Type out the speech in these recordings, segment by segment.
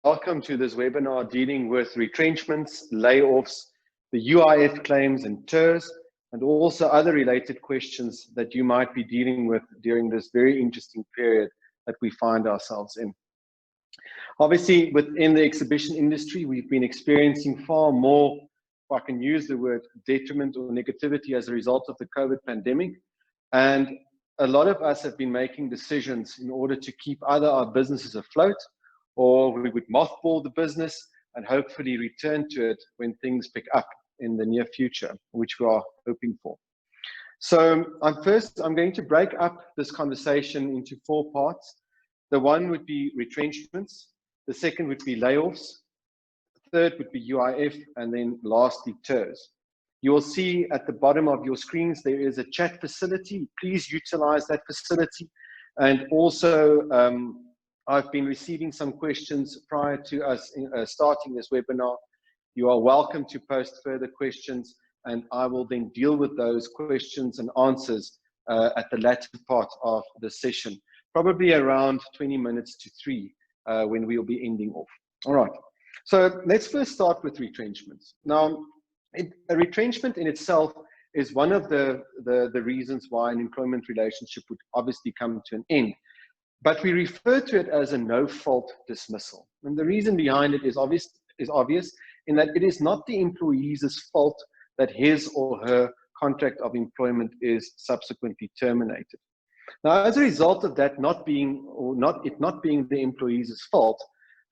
Welcome to this webinar dealing with retrenchments, layoffs, the UIF claims and TERS, and also other related questions that you might be dealing with during this very interesting period that we find ourselves in. Obviously, within the exhibition industry, we've been experiencing far more, if I can use the word, detriment or negativity as a result of the COVID pandemic. And a lot of us have been making decisions in order to keep either our businesses afloat, or we would mothball the business and hopefully return to it when things pick up in the near future, which we are hoping for. So I'm going to break up this conversation into four parts. The one would be retrenchments, the second would be layoffs, the third would be UIF, and then lastly TERS. You will see at the bottom of your screens there is a chat facility. Please utilize that facility. And also, I've been receiving some questions prior to us starting this webinar. You are welcome to post further questions, and I will then deal with those questions and answers at the latter part of the session, probably around 20 minutes to 3 when we will be ending off. All right, so let's first start with retrenchments. Now, a retrenchment in itself is one of the reasons why an employment relationship would obviously come to an end. But we refer to it as a no-fault dismissal. And the reason behind it is obvious in that it is not the employee's fault that his or her contract of employment is subsequently terminated. Now, as a result of that not being the employee's fault,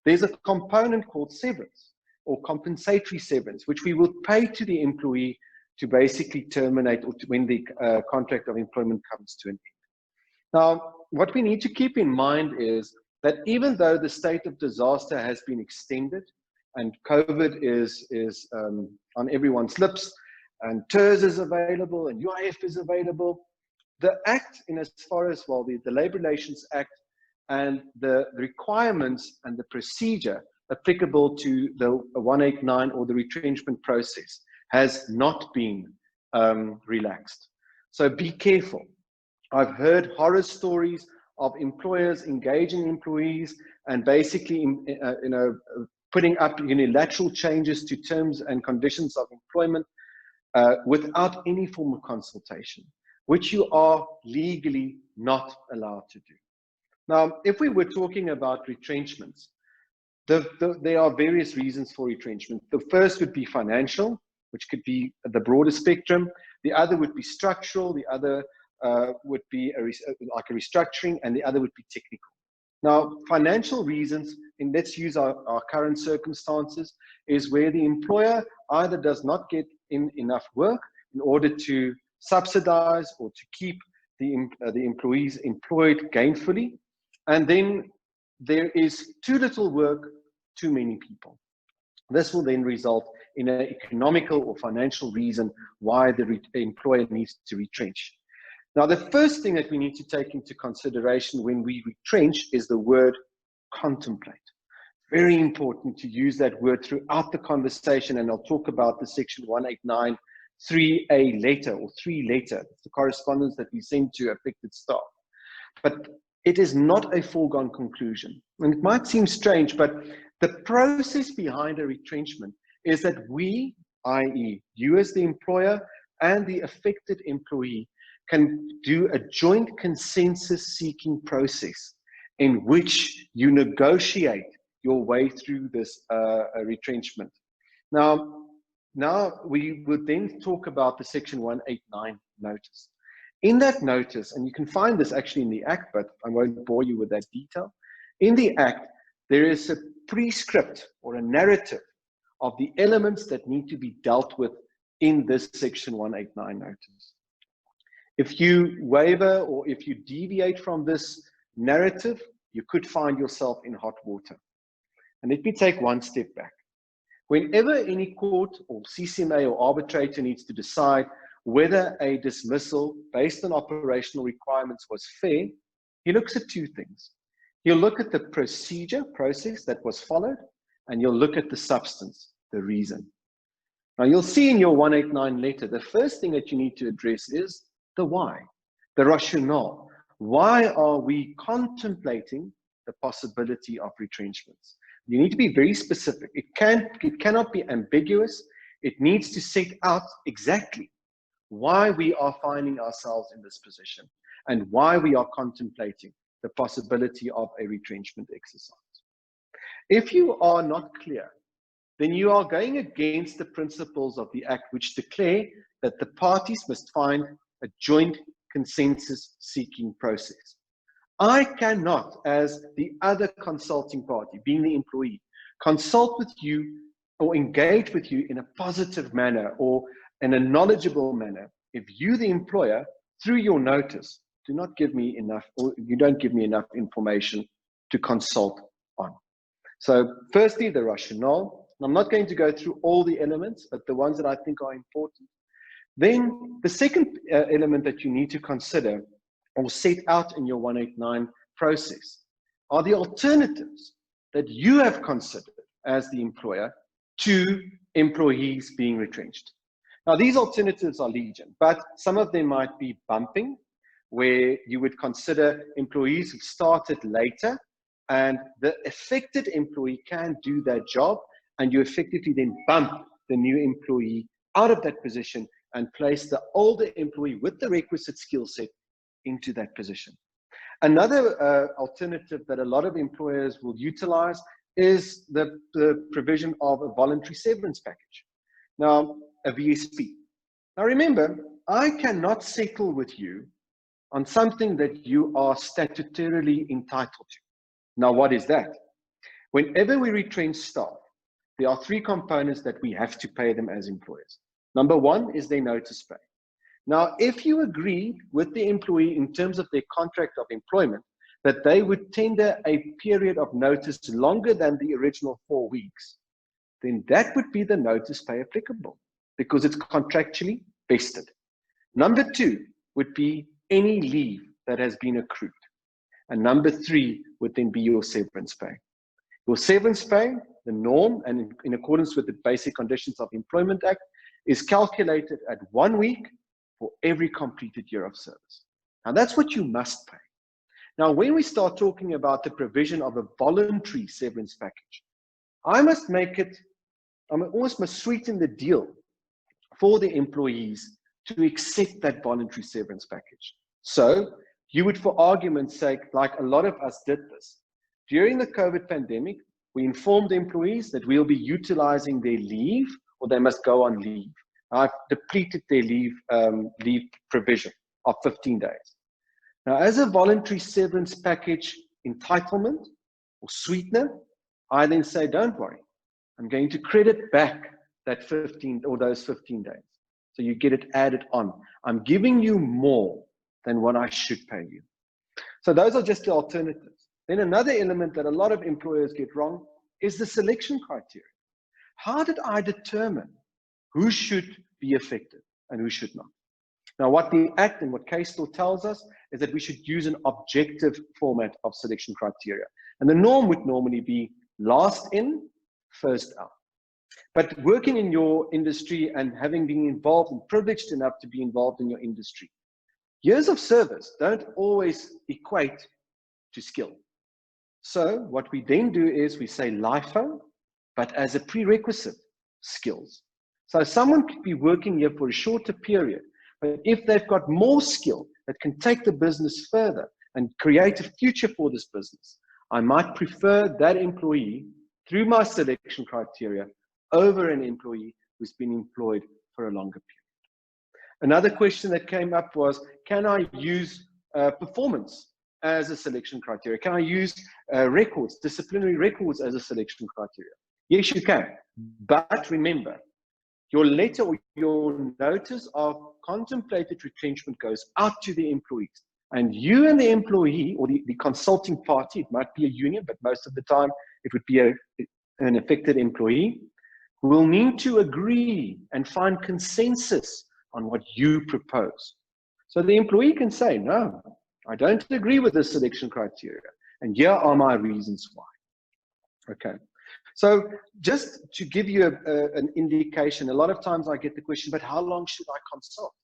there's a component called severance or compensatory severance, which we will pay to the employee to basically terminate or when the contract of employment comes to an end. Now, what we need to keep in mind is that even though the state of disaster has been extended and COVID is on everyone's lips and TERS is available and UIF is available, the Act, in as far as, well, the Labor Relations Act and the requirements and the procedure applicable to the 189 or the retrenchment process has not been relaxed. So be careful. I've heard horror stories of employers engaging employees and basically, putting up unilateral changes to terms and conditions of employment without any form of consultation, which you are legally not allowed to do. Now, if we were talking about retrenchments, there are various reasons for retrenchment. The first would be financial, which could be the broader spectrum. The other would be structural. The other would be like a restructuring, and the other would be technical. Now, financial reasons, and let's use our current circumstances, is where the employer either does not get in enough work in order to subsidize or to keep the employees employed gainfully, and then there is too little work, too many people. This will then result in an economical or financial reason why the employer needs to retrench. Now, the first thing that we need to take into consideration when we retrench is the word contemplate. Very important to use that word throughout the conversation, and I'll talk about the section 189 3A letter or 3 letter. It's the correspondence that we send to affected staff. But it is not a foregone conclusion. And it might seem strange, but the process behind a retrenchment is that we, i.e. you as the employer and the affected employee, can do a joint consensus-seeking process in which you negotiate your way through this retrenchment. Now we would then talk about the section 189 notice. In that notice, and you can find this actually in the Act, but I won't bore you with that detail. In the Act, there is a prescript or a narrative of the elements that need to be dealt with in this section 189 notice. If you waver or if you deviate from this narrative, you could find yourself in hot water. And let me take one step back. Whenever any court or CCMA or arbitrator needs to decide whether a dismissal based on operational requirements was fair, he looks at two things. He'll look at the process that was followed, and you'll look at the substance, the reason. Now, you'll see in your 189 letter, the first thing that you need to address is the why, the rationale. Why are we contemplating the possibility of retrenchments? You need to be very specific. It cannot be ambiguous. It needs to set out exactly why we are finding ourselves in this position and why we are contemplating the possibility of a retrenchment exercise. If you are not clear, then you are going against the principles of the Act, which declare that the parties must find a joint consensus-seeking process. I cannot, as the other consulting party, being the employee, consult with you or engage with you in a positive manner or in a knowledgeable manner if you, the employer, through your notice, do not give me enough, or you don't give me enough information to consult on. So firstly, the rationale. I'm not going to go through all the elements, but the ones that I think are important. Then the second element that you need to consider or set out in your 189 process are the alternatives that you have considered as the employer to employees being retrenched. Now, these alternatives are legion, but some of them might be bumping, where you would consider employees who started later and the affected employee can do that job, and you effectively then bump the new employee out of that position and place the older employee with the requisite skill set into that position. Another alternative that a lot of employers will utilize is the provision of a voluntary severance package. Now, a VSP. Now remember, I cannot settle with you on something that you are statutorily entitled to. Now, what is that? Whenever we retrench staff, there are three components that we have to pay them as employers. Number one is their notice pay. Now, if you agreed with the employee in terms of their contract of employment that they would tender a period of notice longer than the original 4 weeks, then that would be the notice pay applicable because it's contractually vested. Number two would be any leave that has been accrued. And number three would then be your severance pay. Your severance pay, the norm, and in accordance with the Basic Conditions of Employment Act, is calculated at 1 week for every completed year of service. Now, that's what you must pay. Now, when we start talking about the provision of a voluntary severance package, I almost must sweeten the deal for the employees to accept that voluntary severance package. So you would, for argument's sake, like a lot of us did this. During the COVID pandemic, we informed the employees that we'll be utilizing their leave or they must go on leave. I've depleted their leave provision of 15 days. Now, as a voluntary severance package entitlement or sweetener, I then say, don't worry, I'm going to credit back that 15 or those 15 days. So you get it added on. I'm giving you more than what I should pay you. So those are just the alternatives. Then another element that a lot of employers get wrong is the selection criteria. How did I determine who should be affected and who should not? Now, what the Act and what case law tells us is that we should use an objective format of selection criteria. And the norm would normally be last in, first out. But working in your industry and having been involved and privileged enough to be involved in your industry, years of service don't always equate to skill. So what we then do is we say LIFO, but as a prerequisite, skills. So someone could be working here for a shorter period, but if they've got more skill that can take the business further and create a future for this business, I might prefer that employee through my selection criteria over an employee who's been employed for a longer period. Another question that came up was, can I use performance as a selection criteria? Can I use records, disciplinary records as a selection criteria? Yes, you can. But remember, your letter or your notice of contemplated retrenchment goes out to the employees. And you and the employee or the consulting party, it might be a union, but most of the time it would be an affected employee, will need to agree and find consensus on what you propose. So the employee can say, no, I don't agree with this selection criteria, and here are my reasons why. Okay. So just to give you an indication, a lot of times I get the question, but how long should I consult?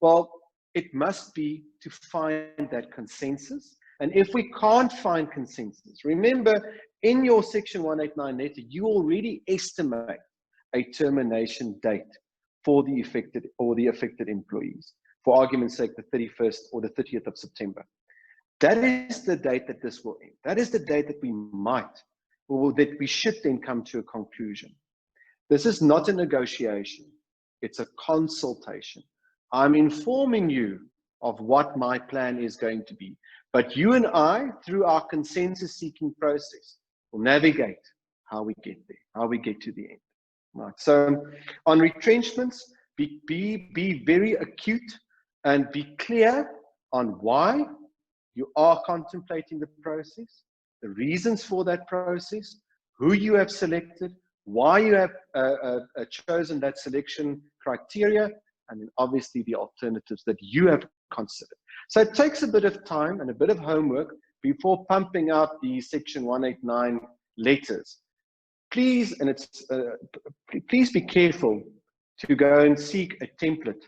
Well, it must be to find that consensus, And if we can't find consensus, remember in your Section 189 letter, you already estimate a termination date for the affected employees. For argument's sake, the 31st or the 30th of September. That is the date that this will end. That is the date that we might, or that we should then come to a conclusion. This is not a negotiation. It's a consultation. I'm informing you of what my plan is going to be. But you and I, through our consensus-seeking process, will navigate how we get there, how we get to the end. Right. So on retrenchments, be very acute and be clear on why you are contemplating the process, the reasons for that process, who you have selected, why you have chosen that selection criteria, and then obviously the alternatives that you have considered. So it takes a bit of time and a bit of homework before pumping out the Section 189 letters. Please, and please be careful to go and seek a template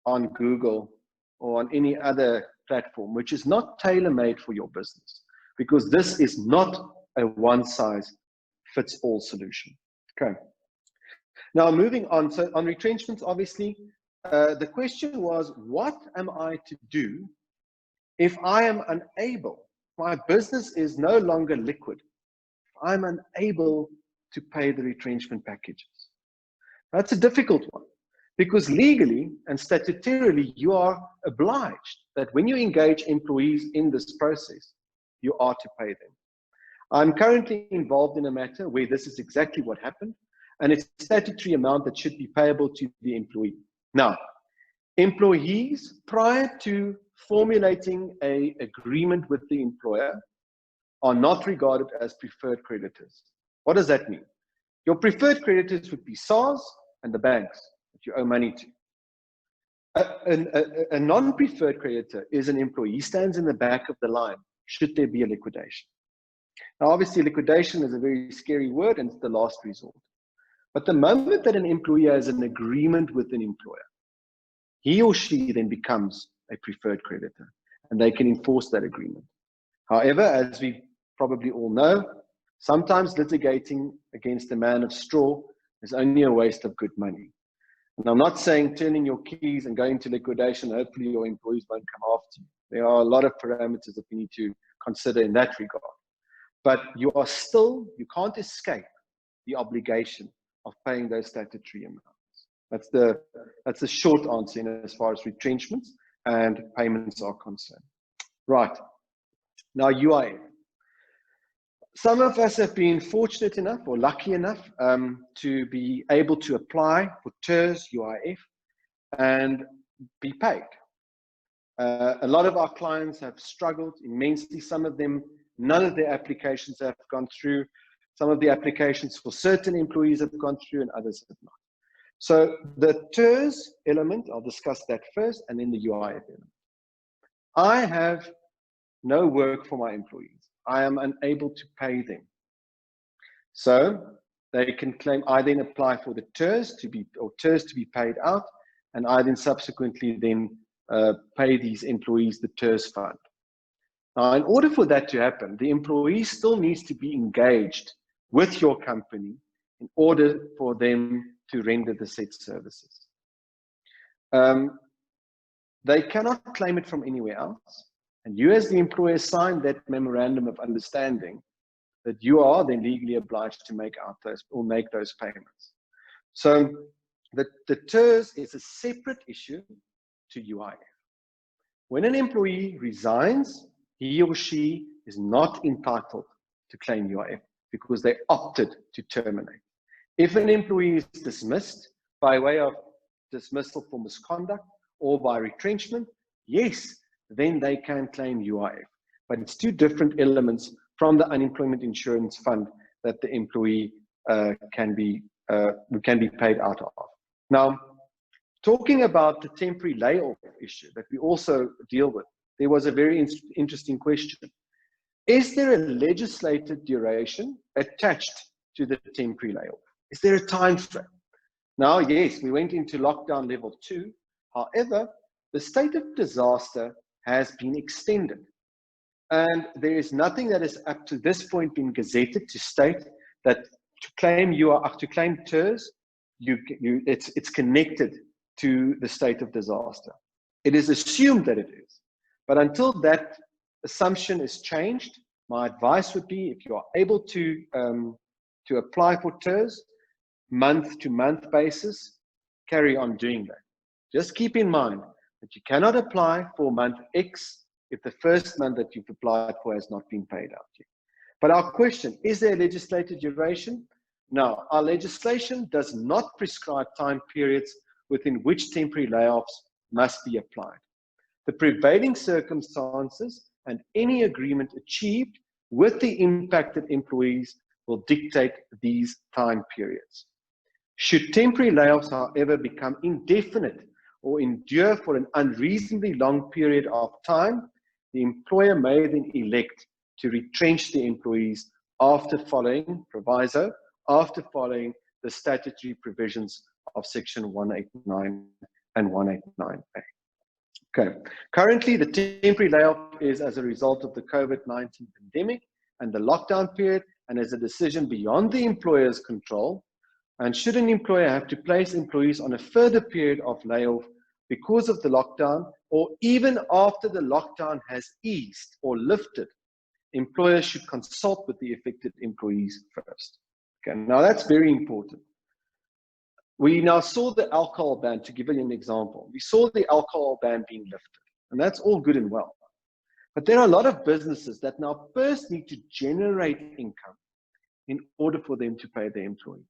on Google or on any other platform, which is not tailor-made for your business, because this is not a one-size-fits-all solution. Okay. Now, moving on. So on retrenchments, obviously, the question was, what am I to do if I am unable, my business is no longer liquid, I'm unable to pay the retrenchment packages? That's a difficult one, because legally and statutorily, you are obliged that when you engage employees in this process, you are to pay them. I'm currently involved in a matter where this is exactly what happened, and it's a statutory amount that should be payable to the employee. Now, employees, prior to formulating an agreement with the employer, are not regarded as preferred creditors. What does that mean? Your preferred creditors would be SARS and the banks that you owe money to. A non-preferred creditor is an employee. He stands in the back of the line should there be a liquidation. Now, obviously, liquidation is a very scary word, and it's the last resort. But the moment that an employee has an agreement with an employer, he or she then becomes a preferred creditor, and they can enforce that agreement. However, as we probably all know, sometimes litigating against a man of straw is only a waste of good money. And I'm not saying turning your keys and going to liquidation, hopefully your employees won't come after you. There are a lot of parameters that we need to consider in that regard. But you can't escape the obligation of paying those statutory amounts. That's the short answer in as far as retrenchments and payments are concerned. Right. Now, UIF. Some of us have been fortunate enough or lucky enough to be able to apply for TERS, UIF, and be paid. A lot of our clients have struggled immensely. Some of them, none of their applications have gone through. Some of the applications for certain employees have gone through and others have not. So the TERS element, I'll discuss that first, and then the UIF element. I have no work for my employees. I am unable to pay them. So they can claim, I then apply for the TERS to be paid out, and I then subsequently then pay these employees the TERS fund. Now, in order for that to happen, the employee still needs to be engaged with your company in order for them to render the said services. They cannot claim it from anywhere else. And you as the employer sign that memorandum of understanding that you are then legally obliged to make those payments. So the TERS is a separate issue to UIF. When an employee resigns, he or she is not entitled to claim UIF because they opted to terminate. If an employee is dismissed by way of dismissal for misconduct or by retrenchment, yes, then they can claim UIF. But it's two different elements from the unemployment insurance fund that the employee can be paid out of. Now, talking about the temporary layoff issue that we also deal with, there was a very interesting question. Is there a legislated duration attached to the temporary layoff? Is there a time frame? Now, yes, we went into lockdown level 2. However, the state of disaster has been extended. And there is nothing that is up to this point been gazetted to state that to claim TERS, it's connected to the state of disaster. It is assumed that it is. But until that assumption is changed, my advice would be, if you are able to apply for TERS, month-to-month basis, carry on doing that. Just keep in mind that you cannot apply for month X if the first month that you've applied for has not been paid out yet. But our question, is there a legislated duration? No, our legislation does not prescribe time periods within which temporary layoffs must be applied. The prevailing circumstances and any agreement achieved with the impacted employees will dictate these time periods. Should temporary layoffs, however, become indefinite or endure for an unreasonably long period of time, the employer may then elect to retrench the employees after following the statutory provisions of Section 189 and 189A. Okay. Currently, the temporary layoff is as a result of the COVID-19 pandemic and the lockdown period, and as a decision beyond the employer's control. And should an employer have to place employees on a further period of layoff because of the lockdown, or even after the lockdown has eased or lifted, employers should consult with the affected employees first. Okay, now that's very important. We now saw the alcohol ban, to give you an example. We saw the alcohol ban being lifted, and that's all good and well. But there are a lot of businesses that now first need to generate income in order for them to pay their employees.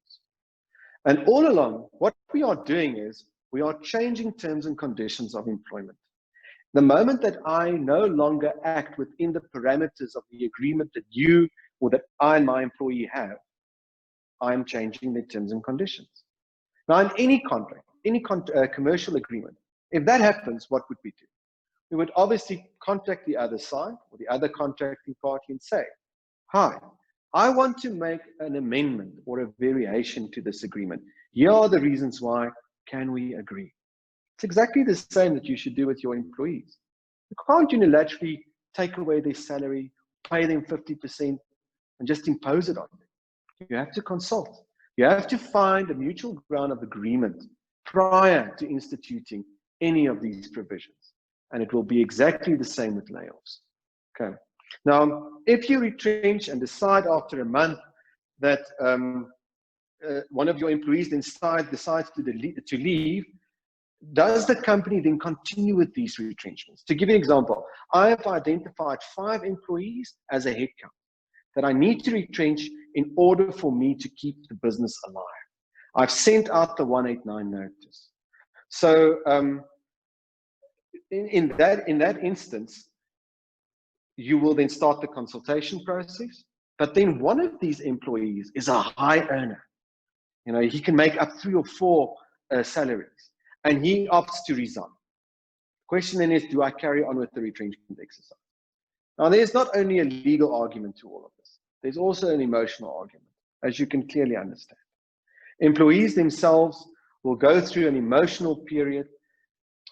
And all along, what we are doing is we are changing terms and conditions of employment. The moment that I no longer act within the parameters of the agreement that you or that I and my employee have, I'm changing the terms and conditions. Now, in any contract, any commercial agreement, if that happens, what would we do? We would obviously contact the other side or the other contracting party and say, hi, I want to make an amendment or a variation to this agreement. Here are the reasons why. Can we agree? It's exactly the same that you should do with your employees. You can't unilaterally take away their salary, pay them 50%, and just impose it on them. You have to consult. You have to find a mutual ground of agreement prior to instituting any of these provisions. And it will be exactly the same with layoffs. Okay. Now, if you retrench and decide after a month that one of your employees then decides to leave, does the company then continue with these retrenchments? To give you an example, I have identified 5 employees as a headcount that I need to retrench in order for me to keep the business alive. I've sent out the 189 notice. So in that instance, you will then start the consultation process. But then one of these employees is a high earner. You know, he can make up 3 or 4 salaries, and he opts to resign. The question then is, do I carry on with the retrenchment exercise? Now, there's not only a legal argument to all of this. There's also an emotional argument, as you can clearly understand. Employees themselves will go through an emotional period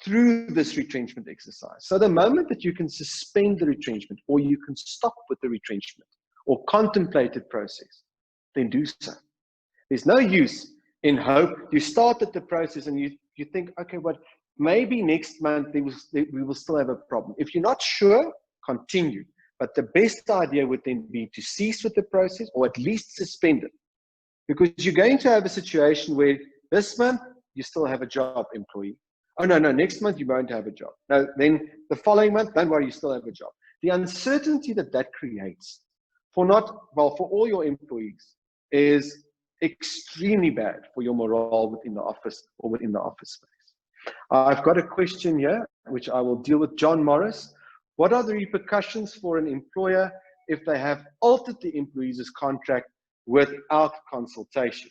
through this retrenchment exercise. So the moment that you can suspend the retrenchment, or you can stop with the retrenchment, or contemplated process, then do so. There's no use in hope. You started the process and you think, okay, but maybe next month we will still have a problem. If you're not sure, continue. But the best idea would then be to cease with the process, or at least suspend it. Because you're going to have a situation where this month you still have a job, employee. Oh, no, next month you won't have a job. No, then the following month, don't worry, you still have a job. The uncertainty that creates for all your employees is extremely bad for your morale within the office or within the office space. I've got a question here, which I will deal with. John Morris, what are the repercussions for an employer if they have altered the employee's contract without consultation?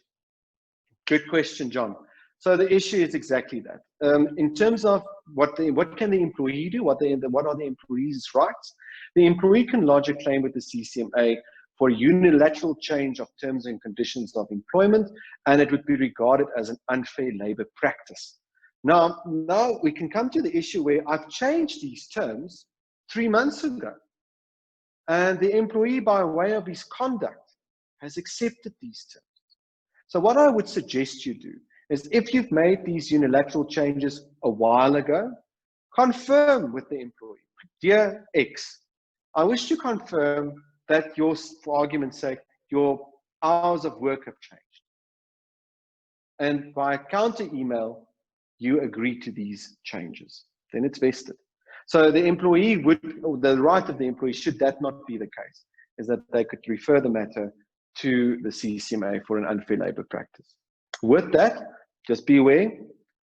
Good question, John. So the issue is exactly that. In terms of what can the employee do, what are the employee's rights? The employee can lodge a claim with the CCMA for unilateral change of terms and conditions of employment, and it would be regarded as an unfair labor practice. Now we can come to the issue where I've changed these terms 3 months ago. And the employee, by way of his conduct, has accepted these terms. So what I would suggest you do is, if you've made these unilateral changes a while ago, confirm with the employee, dear X, I wish to confirm that for argument's sake, your hours of work have changed. And by counter email, you agree to these changes. Then it's vested. So the employee the right of the employee, should that not be the case, is that they could refer the matter to the CCMA for an unfair labor practice. With that, just be aware,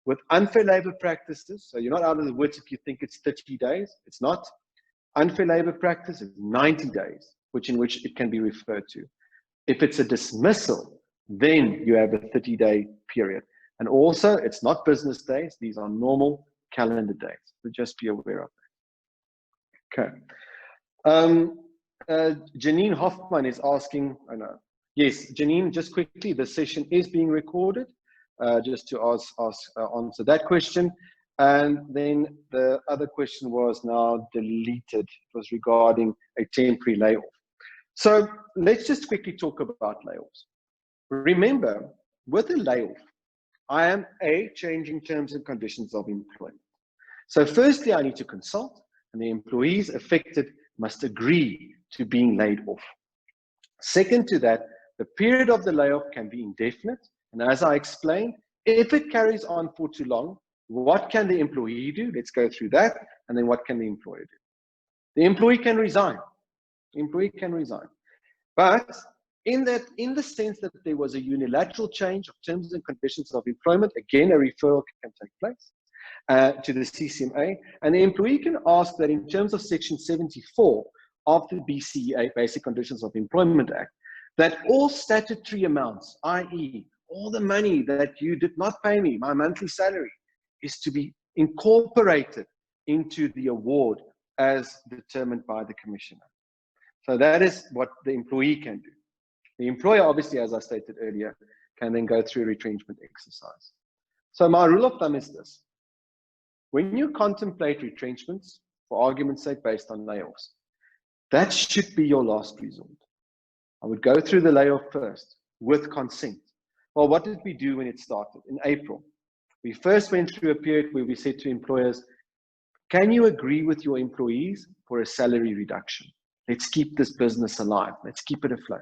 with unfair labor practices, so you're not out of the woods if you think it's 30 days, it's not. Unfair labor practice is 90 days, in which it can be referred to. If it's a dismissal, then you have a 30-day period. And also, it's not business days, these are normal calendar days. So just be aware of that. Okay. Janine Hoffman is asking, yes, Janine, just quickly, the session is being recorded, just to answer that question. And then the other question was now deleted. It was regarding a temporary layoff. So let's just quickly talk about layoffs. Remember, with a layoff, I am changing terms and conditions of employment. So firstly, I need to consult, and the employees affected must agree to being laid off. Second to that, the period of the layoff can be indefinite. And as I explained, if it carries on for too long, what can the employee do? Let's go through that. And then what can the employer do? The employee can resign. The employee can resign. But in the sense that there was a unilateral change of terms and conditions of employment, again, a referral can take place to the CCMA. And the employee can ask that in terms of Section 74 of the BCEA, Basic Conditions of Employment Act, that all statutory amounts, i.e., all the money that you did not pay me, my monthly salary, is to be incorporated into the award as determined by the commissioner. So that is what the employee can do. The employer, obviously, as I stated earlier, can then go through a retrenchment exercise. So my rule of thumb is this. When you contemplate retrenchments, for argument's sake, based on layoffs, that should be your last resort. I would go through the layoff first with consent. Well, what did we do when it started? In April, we first went through a period where we said to employers, can you agree with your employees for a salary reduction? Let's keep this business alive. Let's keep it afloat.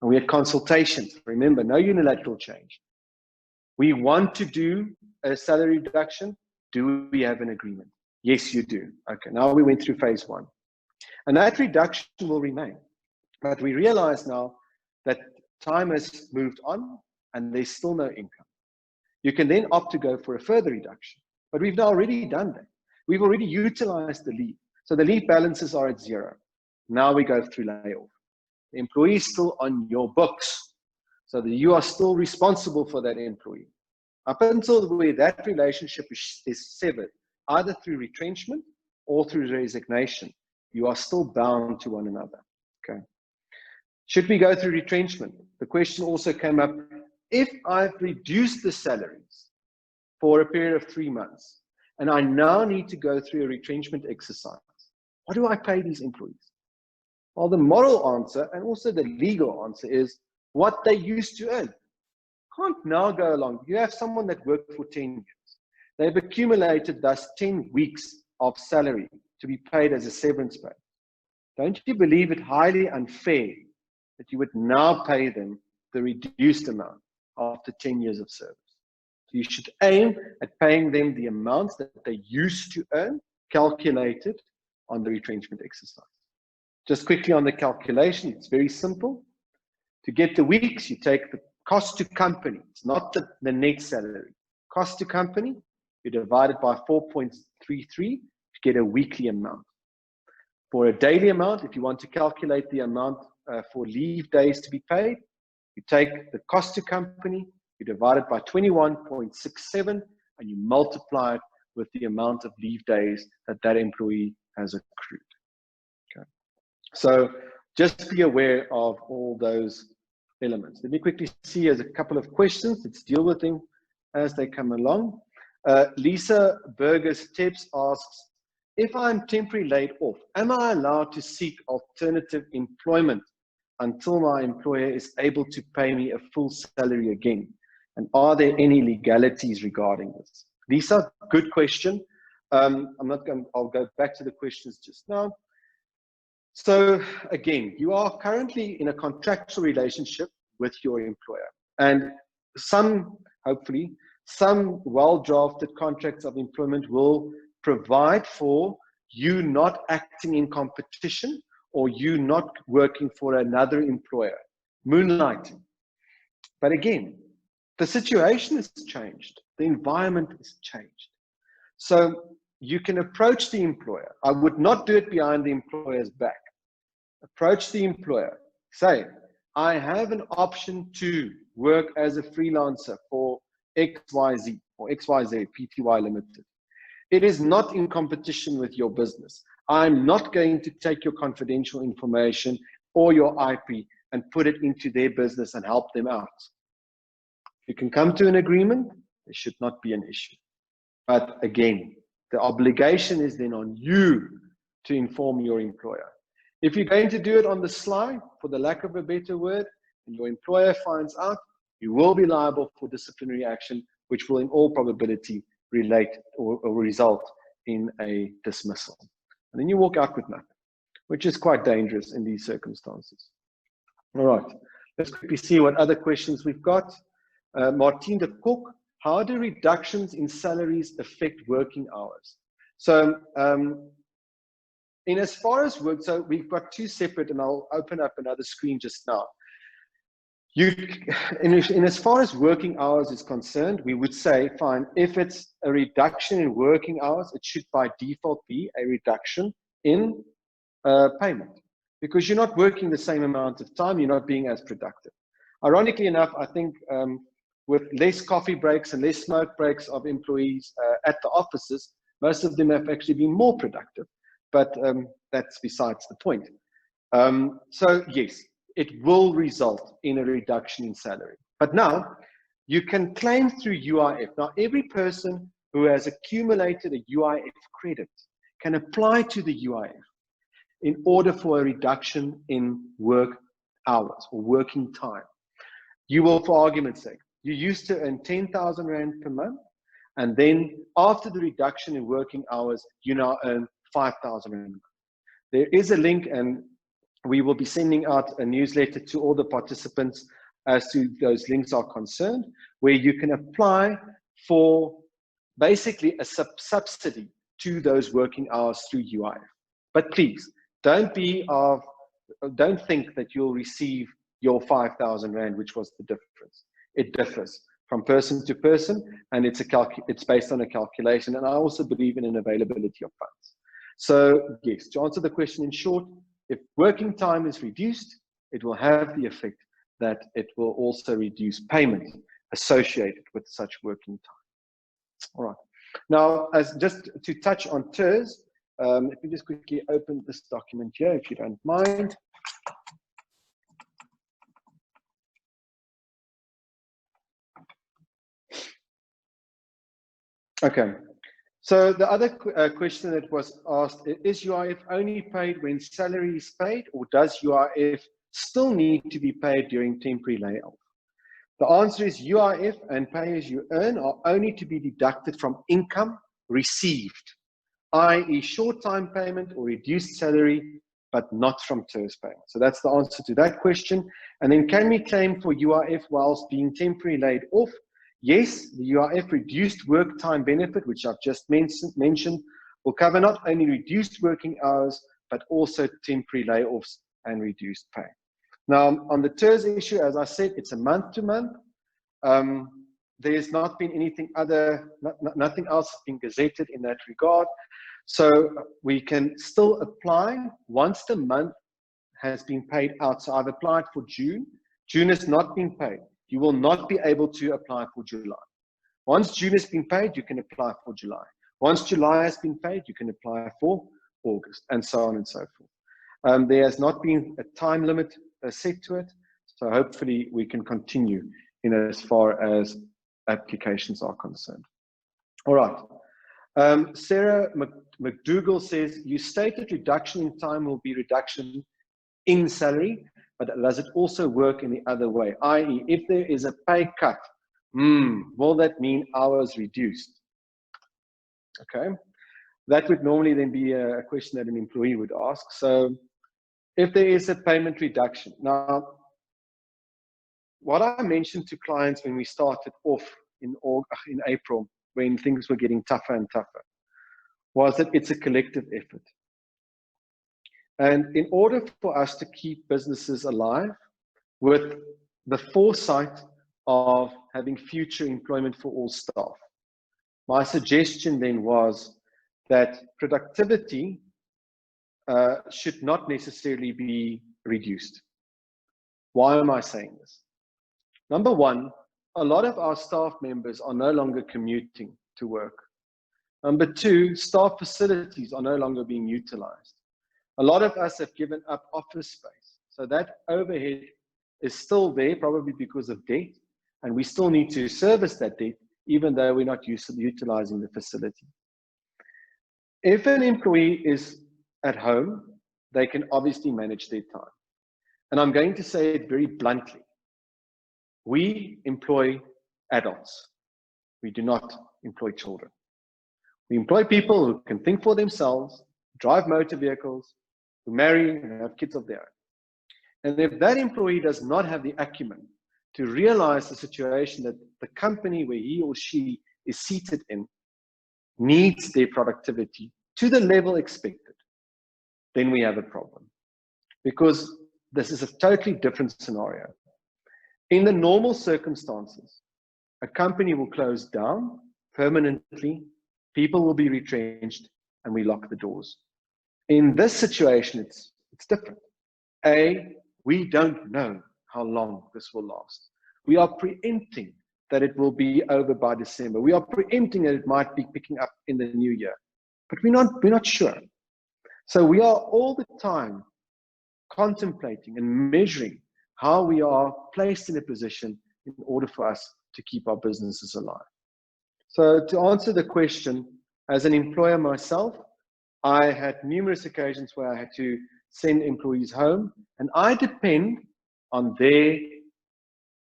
And we had consultations. Remember, no unilateral change. We want to do a salary reduction. Do we have an agreement? Yes, you do. Okay, now we went through phase one. And that reduction will remain. But we realize now that time has moved on and there's still no income. You can then opt to go for a further reduction. But we've now already done that. We've already utilized the leave. So the leave balances are at zero. Now we go through layoff. The employee is still on your books. So that you are still responsible for that employee. Up until where that relationship is severed, either through retrenchment or through resignation, you are still bound to one another. Okay. Should we go through retrenchment? The question also came up, if I've reduced the salaries for a period of 3 months, and I now need to go through a retrenchment exercise, what do I pay these employees? Well, the moral answer and also the legal answer is what they used to earn. Can't now go along. You have someone that worked for 10 years. They've accumulated thus 10 weeks of salary to be paid as a severance pay. Don't you believe it highly unfair that you would now pay them the reduced amount after 10 years of service? So you should aim at paying them the amounts that they used to earn, calculated on the retrenchment exercise. Just quickly on the calculation, it's very simple. To get the weeks, you take the cost to company. It's not the net salary. Cost to company, you divide it by 4.33 to get a weekly amount. For a daily amount, if you want to calculate the amount for leave days to be paid, you take the cost to company, you divide it by 21.67, and you multiply it with the amount of leave days that that employee has accrued. Okay. So just be aware of all those elements. Let me quickly see as a couple of questions. Let's deal with them as they come along. Lisa Burgess Tibbs asks, if I'm temporarily laid off, am I allowed to seek alternative employment until my employer is able to pay me a full salary again? And are there any legalities regarding this? These are good questions. I'll go back to the questions just now. So again, you are currently in a contractual relationship with your employer, and hopefully, some well-drafted contracts of employment will provide for you not acting in competition or you not working for another employer, moonlighting. But again, the situation has changed. The environment has changed. So you can approach the employer. I would not do it behind the employer's back. Approach the employer. Say, I have an option to work as a freelancer for XYZ or XYZ Pty Limited. It is not in competition with your business. I'm not going to take your confidential information or your IP and put it into their business and help them out. You can come to an agreement. There should not be an issue. But again, the obligation is then on you to inform your employer. If you're going to do it on the sly, for the lack of a better word, and your employer finds out, you will be liable for disciplinary action, which will in all probability relate or result in a dismissal. And then you walk out with nothing, which is quite dangerous in these circumstances. All right, let's quickly see what other questions we've got. Martine de Kok, how do reductions in salaries affect working hours? So, in as far as work, so we've got two separate, and I'll open up another screen just now. In as far as working hours is concerned, we would say, fine, if it's a reduction in working hours, it should by default be a reduction in payment, because you're not working the same amount of time, you're not being as productive. Ironically enough, I think with less coffee breaks and less smoke breaks of employees at the offices, most of them have actually been more productive. But that's besides the point. So yes, it will result in a reduction in salary. But now you can claim through UIF. Now every person who has accumulated a UIF credit can apply to the UIF in order for a reduction in work hours or working time. You will, for argument's sake, you used to earn 10,000 Rand per month, and then after the reduction in working hours, you now earn 5,000 Rand. There is a link, and we will be sending out a newsletter to all the participants as to those links are concerned, where you can apply for basically a subsidy to those working hours through UIF. But please, don't think that you'll receive your 5,000 Rand, which was the difference. It differs from person to person, and it's based on a calculation. And I also believe in an availability of funds. So yes, to answer the question in short, if working time is reduced, it will have the effect that it will also reduce payment associated with such working time. All right. Now, as just to touch on TERS, let me just quickly open this document here, if you don't mind. Okay. So the other question that was asked, is UIF only paid when salary is paid, or does UIF still need to be paid during temporary layoff? The answer is UIF and pay as you earn are only to be deducted from income received, i.e. short-time payment or reduced salary, but not from TERS payment. So that's the answer to that question. And then can we claim for UIF whilst being temporarily laid off? Yes, the UIF reduced work time benefit, which I've just mentioned, will cover not only reduced working hours, but also temporary layoffs and reduced pay. Now, on the TERS issue, as I said, it's a month-to-month. There's not been anything nothing else has been gazetted in that regard. So we can still apply once the month has been paid out. So I've applied for June. June has not been paid. You will not be able to apply for July. Once June has been paid, you can apply for July. Once July has been paid, you can apply for August, and so on and so forth. There has not been a time limit set to it, so hopefully we can continue in as far as applications are concerned. All right. Sarah McDougall says, you stated reduction in time will be reduction in salary, but does it also work in the other way? I.e., if there is a pay cut, will that mean hours reduced? Okay, that would normally then be a question that an employee would ask. So if there is a payment reduction. Now, what I mentioned to clients when we started off in April, when things were getting tougher and tougher, was that it's a collective effort. And in order for us to keep businesses alive with the foresight of having future employment for all staff, my suggestion then was that productivity should not necessarily be reduced. Why am I saying this? Number one, a lot of our staff members are no longer commuting to work. Number two, staff facilities are no longer being utilized. A lot of us have given up office space. So that overhead is still there, probably because of debt, and we still need to service that debt, even though we're not utilizing the facility. If an employee is at home, they can obviously manage their time. And I'm going to say it very bluntly. We employ adults. We do not employ children. We employ people who can think for themselves, drive motor vehicles, who marry and have kids of their own. And if that employee does not have the acumen to realize the situation that the company where he or she is seated in needs their productivity to the level expected, then we have a problem. Because this is a totally different scenario. In the normal circumstances, a company will close down permanently, people will be retrenched, and we lock the doors. In this situation, it's different. A, we don't know how long this will last. We are preempting that it will be over by December. We are preempting that it might be picking up in the new year, but we're not sure. So we are all the time contemplating and measuring how we are placed in a position in order for us to keep our businesses alive. So to answer the question, as an employer myself, I had numerous occasions where I had to send employees home, and I depend on their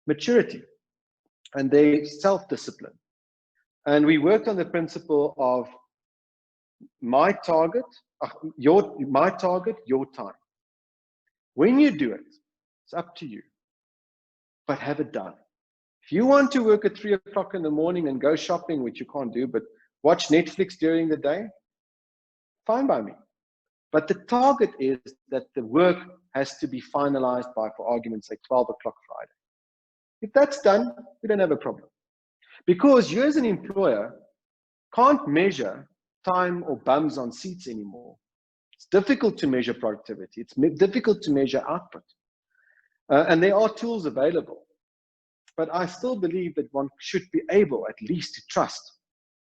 maturity and their self-discipline. And we worked on the principle of my target, your time. When you do it, it's up to you, but have it done. If you want to work at 3 o'clock in the morning and go shopping, which you can't do, but watch Netflix during the day, fine by me. But the target is that the work has to be finalized by, for argument's sake, 12 o'clock Friday. If that's done, we don't have a problem. Because you as an employer can't measure time or bums on seats anymore. It's difficult to measure productivity. It's difficult to measure output. And there are tools available. But I still believe that one should be able at least to trust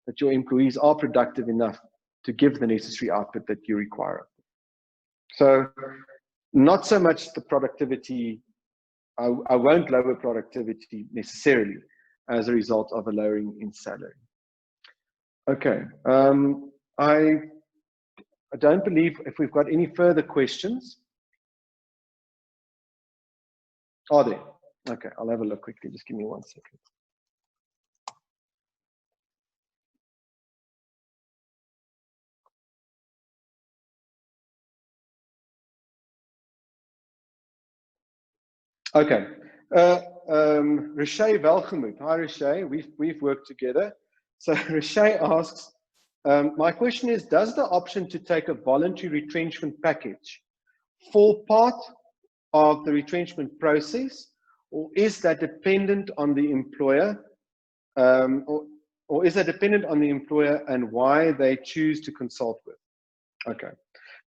that your employees are productive enough to give the necessary output that you require. So not so much the productivity, I won't lower productivity necessarily as a result of a lowering in salary. Okay, I don't believe if we've got any further questions. Are there? Okay, I'll have a look quickly, just give me 1 second. Okay, Rishay Welgemoed. Hi Rishay, we've worked together. So Rishay asks, my question is, does the option to take a voluntary retrenchment package form part of the retrenchment process, or is that dependent on the employer, or is that dependent on the employer and why they choose to consult with? Okay,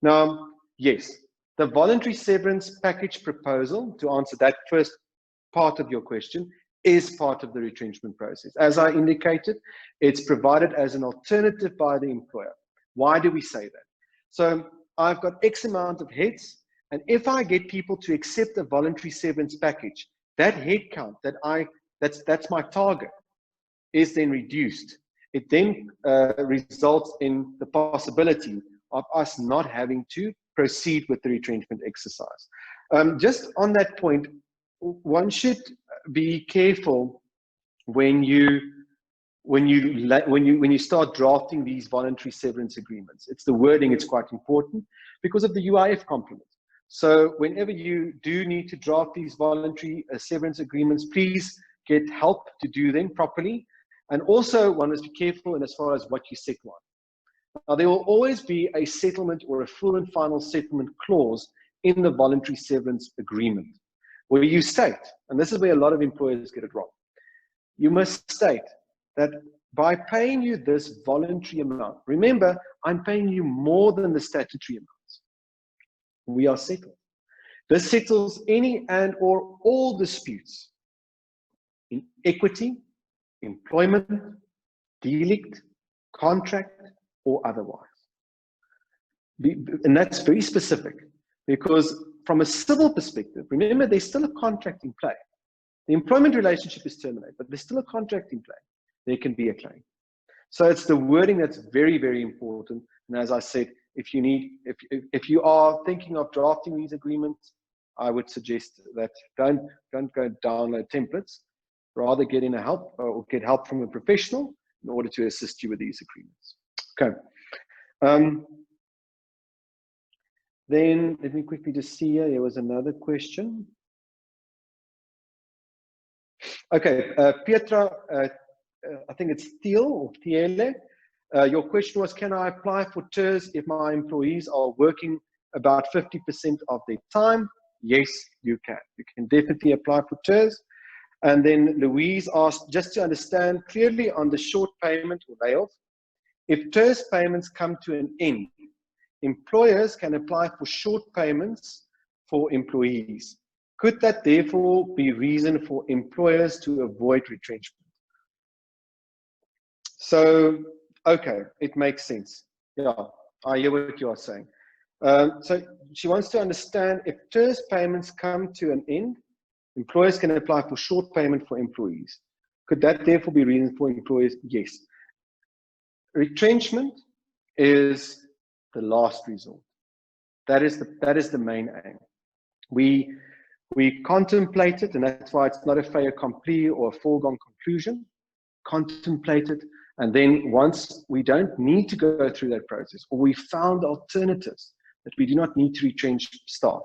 now, yes. The voluntary severance package proposal, to answer that first part of your question, is part of the retrenchment process. As I indicated, it's provided as an alternative by the employer. Why do we say that? So I've got X amount of heads, and if I get people to accept a voluntary severance package, that head count that's my target is then reduced. it then results in the possibility of us not having to proceed with the retrenchment exercise. Just on that point, one should be careful when you start drafting these voluntary severance agreements. It's the wording, it's quite important because of the UIF complement. So whenever you do need to draft these voluntary severance agreements, please get help to do them properly. And also one must be careful in as far as what you settle on. Now, there will always be a settlement or a full and final settlement clause in the voluntary severance agreement, where you state, and this is where a lot of employers get it wrong, you must state that by paying you this voluntary amount, remember, I'm paying you more than the statutory amounts. We are settled. This settles any and or all disputes in equity, employment, delict, contract, or otherwise. And that's very specific, because from a civil perspective, remember, there's still a contract in play. The employment relationship is terminated, but there's still a contract in play. There can be a claim. So it's the wording that's very, very important. And as I said, if you are thinking of drafting these agreements, I would suggest that don't go download templates. Rather get in help or get help from a professional in order to assist you with these agreements. Okay. Then let me quickly just see here. There was another question. Okay, Pietra, I think it's Thiel or Thiele. Your question was, can I apply for TERS if my employees are working about 50% of their time? Yes, you can. You can definitely apply for TERS. And then Louise asked, just to understand clearly on the short payment or layoff, if TERS payments come to an end, employers can apply for short payments for employees. Could that therefore be reason for employers to avoid retrenchment? So, okay, it makes sense. Yeah, I hear what you are saying. So she wants to understand if TERS payments come to an end, employers can apply for short payment for employees. Could that therefore be reason for employers? Yes. Retrenchment is the last resort. That is the main aim. We contemplate it, and that's why it's not a fait accompli or a foregone conclusion. Contemplate it, and then once we don't need to go through that process, or we found alternatives that we do not need to retrench staff,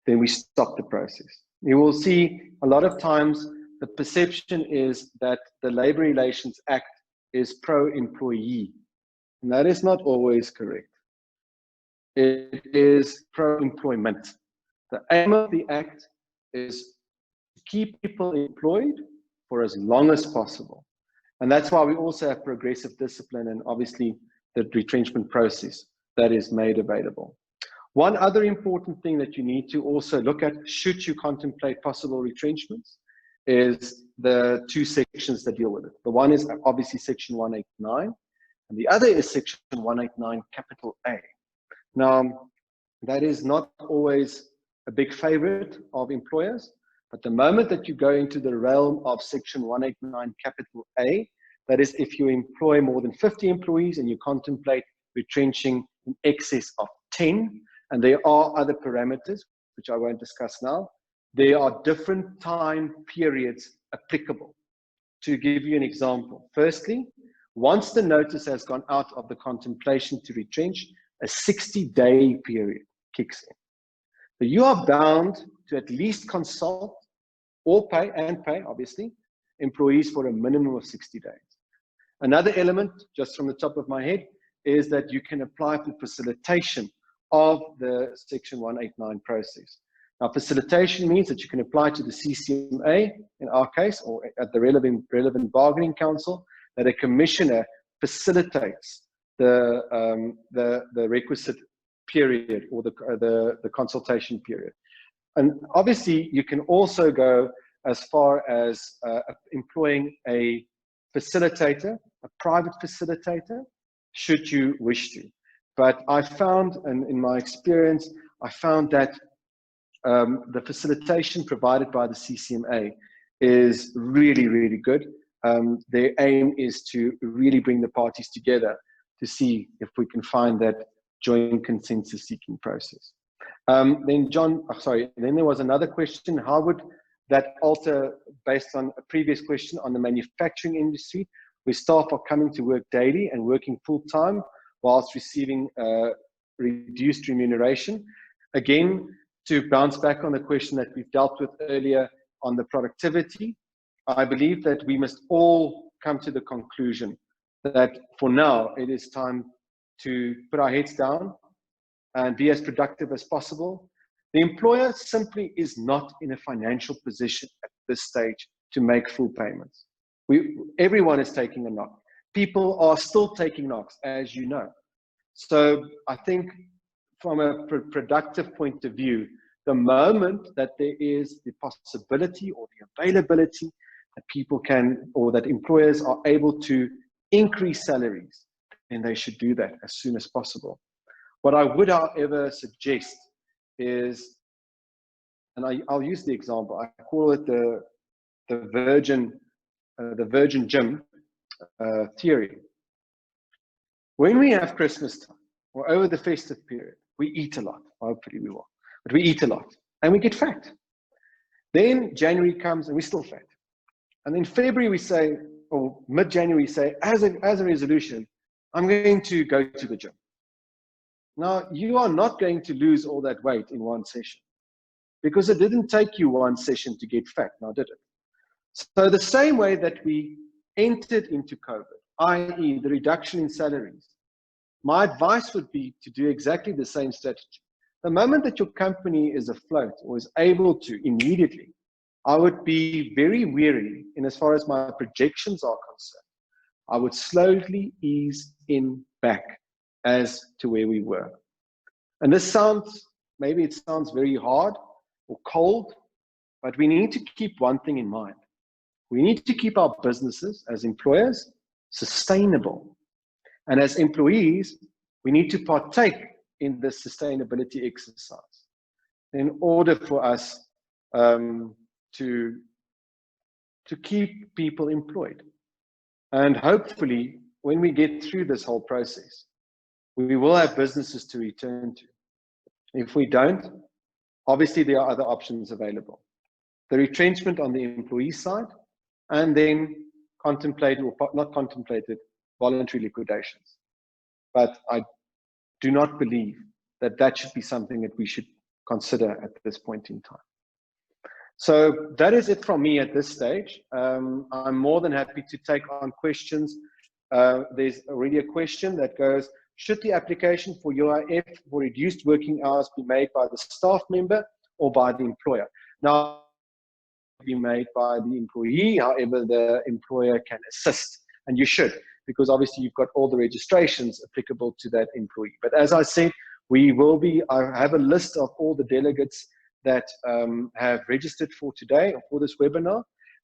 then we stop the process. You will see a lot of times the perception is that the Labour Relations Act is pro-employee, and that is not always correct. It is pro-employment. The aim of the Act is to keep people employed for as long as possible. And that's why we also have progressive discipline and obviously the retrenchment process that is made available. One other important thing that you need to also look at, should you contemplate possible retrenchments, is the two sections that deal with it. The one is obviously Section 189, and the other is Section 189 capital A. Now, that is not always a big favorite of employers, but the moment that you go into the realm of Section 189 capital A, that is if you employ more than 50 employees and you contemplate retrenching in excess of 10, and there are other parameters, which I won't discuss now, there are different time periods applicable. To give you an example, firstly, once the notice has gone out of the contemplation to retrench, a 60-day period kicks in. So you are bound to at least consult or pay, obviously, employees for a minimum of 60 days. Another element, just from the top of my head, is that you can apply for facilitation of the Section 189 process. Now, facilitation means that you can apply to the CCMA, in our case, or at the relevant bargaining council, that a commissioner facilitates the requisite period or the consultation period. And obviously, you can also go as far as employing a facilitator, a private facilitator, should you wish to. But I found, and in my experience, I found that the facilitation provided by the CCMA is really, really good. their aim is to really bring the parties together to see if we can find that joint consensus-seeking process. Then there was another question: how would that alter, based on a previous question on the manufacturing industry, where staff are coming to work daily and working full-time whilst receiving reduced remuneration? Again, to bounce back on the question that we've dealt with earlier on the productivity, I believe that we must all come to the conclusion that for now it is time to put our heads down and be as productive as possible. The employer simply is not in a financial position at this stage to make full payments. Everyone is taking a knock. People are still taking knocks, as you know. So I think from a productive point of view, the moment that there is the possibility or the availability that people can, or that employers are able to increase salaries, then they should do that as soon as possible. What I would, however, suggest is, and I'll use the example, I call it the Virgin Gym theory. When we have Christmas time or over the festive period, we eat a lot. Hopefully we will, but we eat a lot and we get fat. Then January comes and we're still fat. And then February we say, or mid-January we say, as a resolution, I'm going to go to the gym. Now, you are not going to lose all that weight in one session, because it didn't take you one session to get fat, now did it? So the same way that we entered into COVID, i.e. the reduction in salaries, my advice would be to do exactly the same strategy. The moment that your company is afloat or is able to immediately, I would be very wary in as far as my projections are concerned. I would slowly ease in back as to where we were. And this sounds, maybe it sounds very hard or cold, but we need to keep one thing in mind. We need to keep our businesses as employers sustainable. And as employees, we need to partake in this sustainability exercise in order for us to keep people employed. And hopefully, when we get through this whole process, we will have businesses to return to. If we don't, obviously there are other options available. The retrenchment on the employee side, and then contemplated, or not contemplated, voluntary liquidations. But I do not believe that that should be something that we should consider at this point in time. So that is it from me at this stage. I'm more than happy to take on questions. There's already a question that goes, should the application for UIF for reduced working hours be made by the staff member or by the employer? Now, be made by the employee, however, the employer can assist, and you should, because obviously you've got all the registrations applicable to that employee. But as I said, I have a list of all the delegates that have registered for today or for this webinar,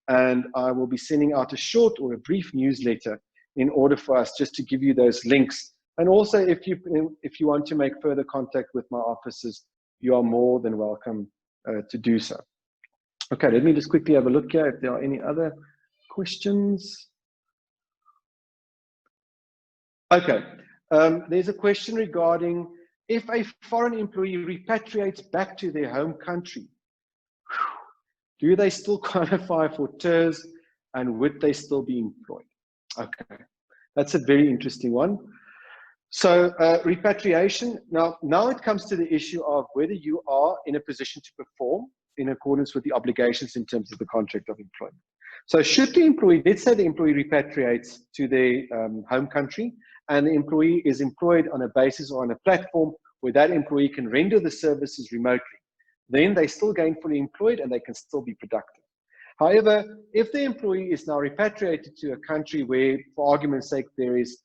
and I will be sending out a short or a brief newsletter in order for us just to give you those links. And also, if you want to make further contact with my offices, you are more than welcome to do so. Okay, let me just quickly have a look here if there are any other questions. Okay, there's a question regarding if a foreign employee repatriates back to their home country, do they still qualify for TERS and would they still be employed? Okay, that's a very interesting one. So repatriation, now it comes to the issue of whether you are in a position to perform in accordance with the obligations in terms of the contract of employment. So should the employee, let's say the employee repatriates to their home country and the employee is employed on a basis or on a platform where that employee can render the services remotely, then they're still gainfully employed and they can still be productive. However, if the employee is now repatriated to a country where, for argument's sake, there is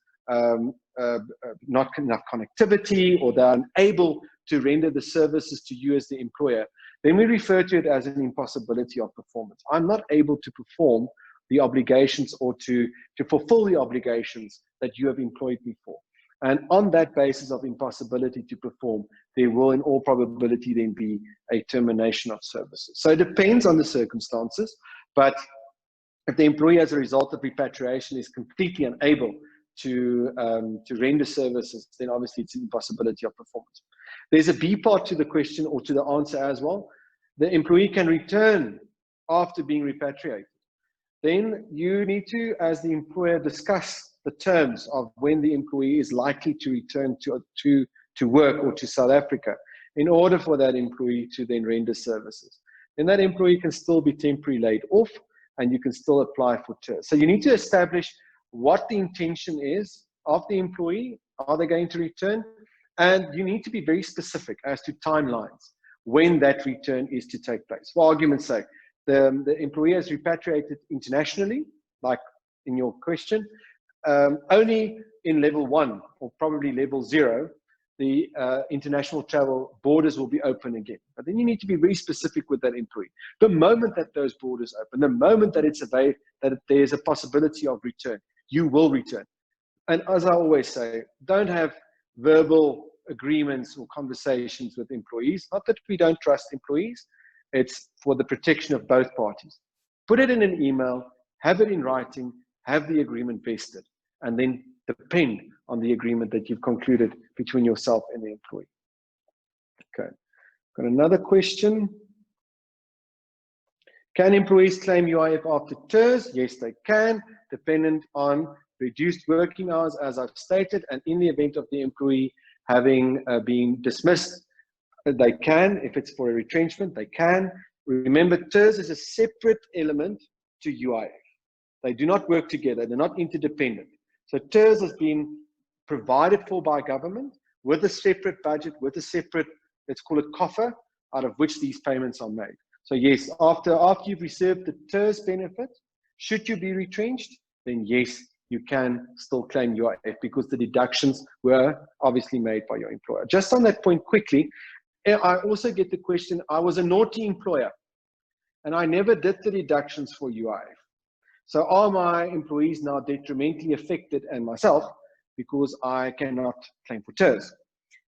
not enough connectivity or they're unable to render the services to you as the employer, then we refer to it as an impossibility of performance. I'm not able to perform the obligations or to fulfill the obligations that you have employed me for. And on that basis of impossibility to perform, there will in all probability then be a termination of services. So it depends on the circumstances, but If the employee, as a result of repatriation, is completely unable to render services, then obviously it's an impossibility of performance. There's a B part to the question, or to the answer as well. The employee can return after being repatriated. Then you need to, as the employer, discuss the terms of when the employee is likely to return to work or to South Africa in order for that employee to then render services. Then that employee can still be temporarily laid off, and you can still apply for TERS. So you need to establish what the intention is of the employee. Are they going to return? And you need to be very specific as to timelines when that return is to take place. For argument's sake, the employee has repatriated internationally, like in your question, only in level 1 or probably level 0, the international travel borders will be open again. But then you need to be very specific with that employee. The moment that those borders open, the moment that it's available, that there's a possibility of return, you will return. And as I always say, don't have verbal agreements or conversations with employees. Not that we don't trust employees, it's for the protection of both parties. Put it in an email, have it in writing, have the agreement vested, and then depend on the agreement that you've concluded between yourself and the employee. Okay, got another question. Can employees claim UIF after TERS? Yes, they can, dependent on reduced working hours, as I've stated, and in the event of the employee having been dismissed, they can. If it's for a retrenchment, they can. Remember, TERS is a separate element to UIF. They do not work together. They're not interdependent. So TERS has been provided for by government with a separate budget, with a separate, let's call it coffer, out of which these payments are made. So yes, after you've received the TERS benefit, should you be retrenched, then yes, you can still claim UIF because the deductions were obviously made by your employer. Just on that point quickly, I also get the question, I was a naughty employer and I never did the deductions for UIF. So are my employees now detrimentally affected, and myself, because I cannot claim for TERS?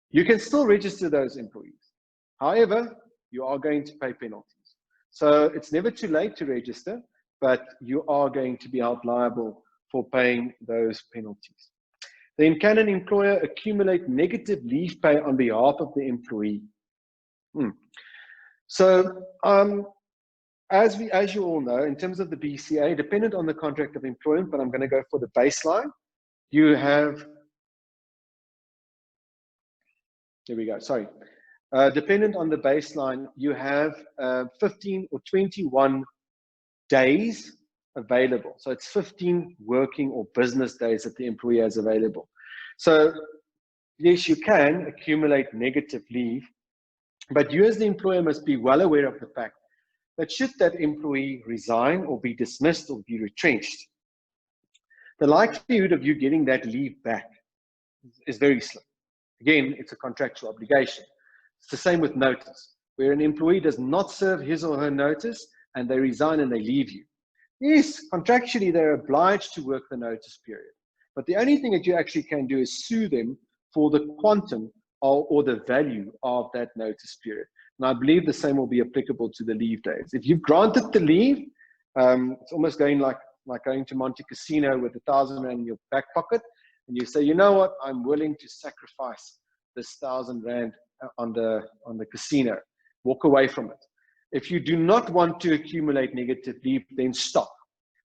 You can still register those employees. However, you are going to pay penalties. So it's never too late to register, but you are going to be held liable for paying those penalties. Then, can an employer accumulate negative leave pay on behalf of the employee? So, as you all know, in terms of the BCA, dependent on the contract of employment, but I'm going to go for the baseline, you have, there we go, sorry. Dependent on the baseline, you have 15 or 21 days available. So it's 15 working or business days that the employee has available. So yes, you can accumulate negative leave, but you as the employer must be well aware of the fact that should that employee resign or be dismissed or be retrenched, the likelihood of you getting that leave back is very slim. Again, it's a contractual obligation. It's the same with notice, where an employee does not serve his or her notice and they resign and they leave you. Yes, contractually they're obliged to work the notice period, but the only thing that you actually can do is sue them for the quantum or the value of that notice period. And I believe the same will be applicable to the leave days. If you've granted the leave, it's almost going like going to Monte Casino with 1,000 Rand in your back pocket, and you say, you know what, I'm willing to sacrifice this 1,000 Rand on the casino. Walk away from it. If you do not want to accumulate negative leave, then stop.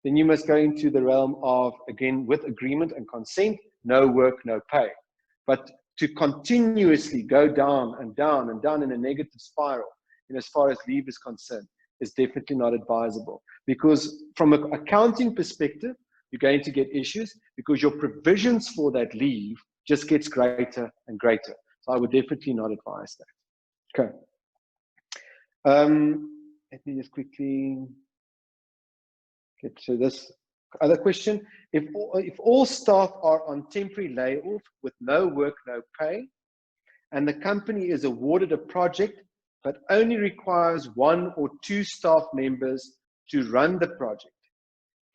Then you must go into the realm of, again, with agreement and consent, no work, no pay. But to continuously go down and down and down in a negative spiral, in as far as leave is concerned, is definitely not advisable. Because from an accounting perspective, you're going to get issues because your provisions for that leave just gets greater and greater. So I would definitely not advise that. Okay. Let me just quickly get to this other question. If all staff are on temporary layoff with no work, no pay, and the company is awarded a project but only requires 1 or 2 staff members to run the project,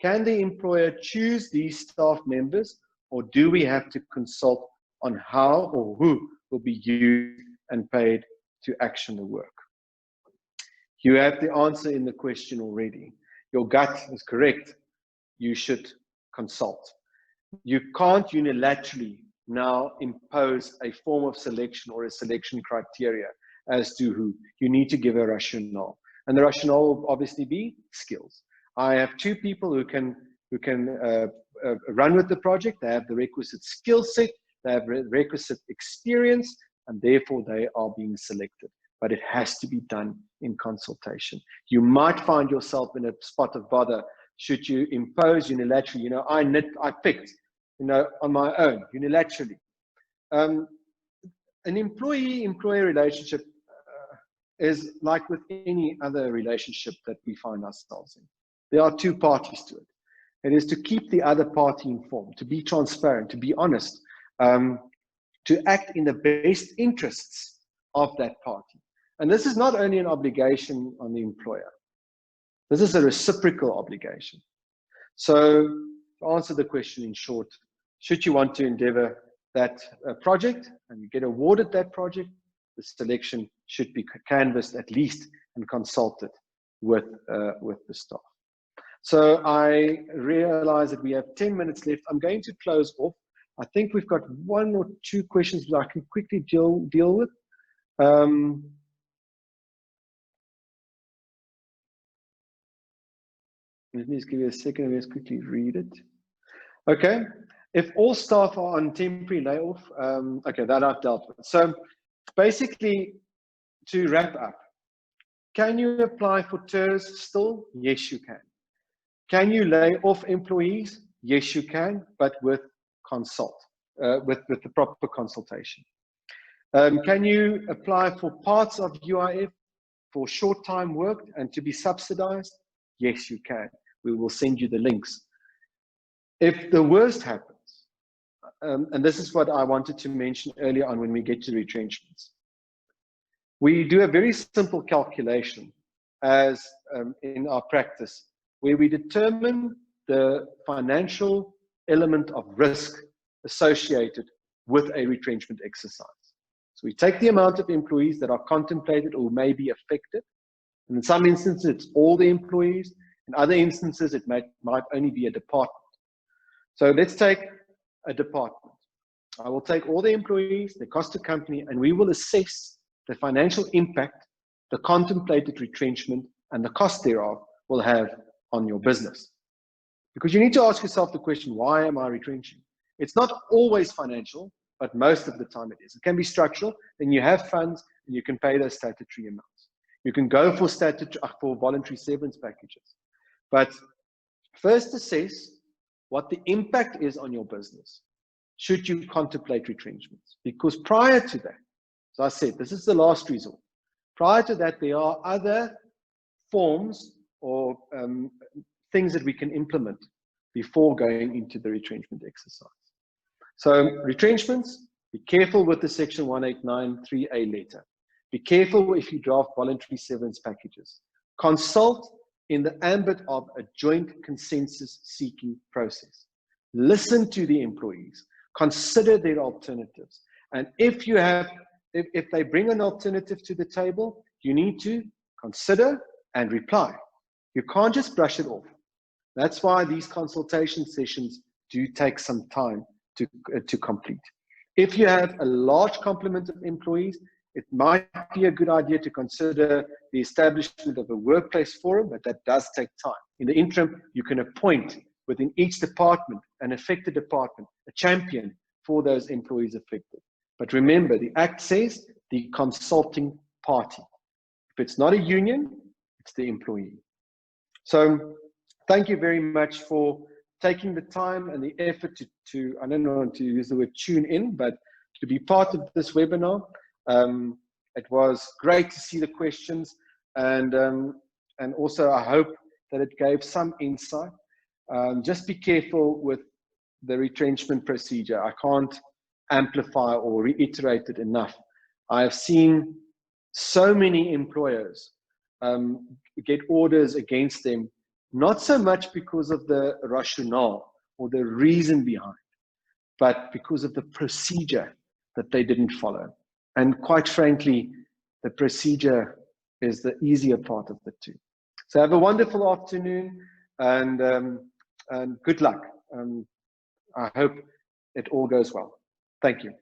can the employer choose these staff members, or do we have to consult on how or who will be used and paid to action the work? You have the answer in the question already. Your gut is correct. you should consult. You can't unilaterally now impose a form of selection or a selection criteria as to who. You need to give a rationale. And the rationale will obviously be skills. I have two people who can run with the project. They have the requisite skill set, they have requisite experience, and therefore they are being selected. But it has to be done in consultation. You might find yourself in a spot of bother should you impose unilaterally. I picked, on my own, unilaterally. An employee-employer relationship is like with any other relationship that we find ourselves in. There are two parties to it. It is to keep the other party informed, to be transparent, to be honest, to act in the best interests of that party. And this is not only an obligation on the employer. This is a reciprocal obligation. So to answer the question in short, should you want to endeavor that project and you get awarded that project, the selection should be canvassed at least and consulted with the staff. So I realize that we have 10 minutes left. I'm going to close off. I think we've got one or two questions that I can quickly deal with. Let me just give you a second and let's quickly read it. Okay. If all staff are on temporary layoff, okay, that I've dealt with. So basically, to wrap up, can you apply for TERS still? Yes, you can. Can you lay off employees? Yes, you can, but with the proper consultation. Can you apply for parts of UIF for short time work and to be subsidized? Yes, you can. We will send you the links. If the worst happens, and this is what I wanted to mention earlier on when we get to retrenchments, we do a very simple calculation as in our practice, where we determine the financial element of risk associated with a retrenchment exercise. So we take the amount of employees that are contemplated or may be affected. And in some instances, it's all the employees. In other instances, it might only be a department. So let's take a department. I will take all the employees, the cost to company, and we will assess the financial impact the contemplated retrenchment and the cost thereof will have on your business. Because you need to ask yourself the question, why am I retrenching? It's not always financial, but most of the time it is. It can be structural, then you have funds and you can pay those statutory amounts. You can go for voluntary severance packages. But first assess what the impact is on your business should you contemplate retrenchments. Because prior to that, as I said, this is the last resort. Prior to that, there are other forms or things that we can implement before going into the retrenchment exercise. So retrenchments, be careful with the section 189(3)(a) letter. Be careful if you draft voluntary severance packages. Consult in the ambit of a joint consensus seeking process. Listen to the employees, consider their alternatives. And if they bring an alternative to the table, you need to consider and reply. You can't just brush it off. That's why these consultation sessions do take some time to complete. If you have a large complement of employees, it might be a good idea to consider the establishment of a workplace forum, but that does take time. In the interim, you can appoint within each department, an affected department, a champion for those employees affected. But remember, the Act says the consulting party. If it's not a union, it's the employee. So thank you very much for taking the time and the effort to I don't know to use the word tune in, but to be part of this webinar. It was great to see the questions, and also I hope that it gave some insight. Just be careful with the retrenchment procedure. I can't amplify or reiterate it enough. I have seen so many employers get orders against them, not so much because of the rationale or the reason behind, but because of the procedure that they didn't follow. And quite frankly, the procedure is the easier part of the two. So have a wonderful afternoon, and and good luck. I hope it all goes well. Thank you.